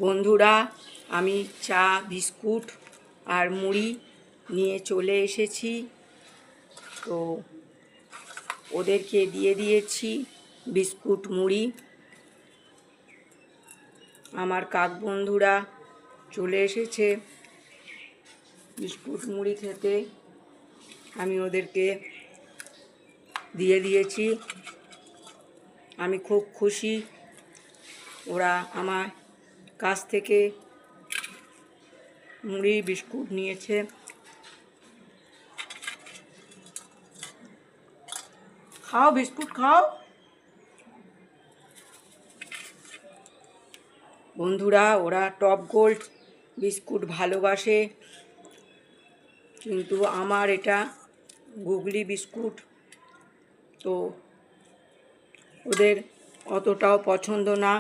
বন্ধুরা, আমি চা, বিস্কুট আর মুড়ি নিয়ে চলে এসেছি। তো ওদেরকে দিয়ে দিয়েছি বিস্কুট মুড়ি। আমার কাক বন্ধুরা চলে এসেছে বিস্কুট মুড়ি খেতে। আমি ওদেরকে দিয়ে দিয়েছি। আমি খুব খুশি, ওরা আমার কাছ থেকে মুড়ি বিস্কুট নিয়েছে। খাও, বিস্কুট খাও। বন্ধুরা, ওরা টপ গোল্ড বিস্কুট ভালোবাসে, কিন্তু আমার এটা গুগলি বিস্কুট, তো ওদের অতটাও পছন্দ না।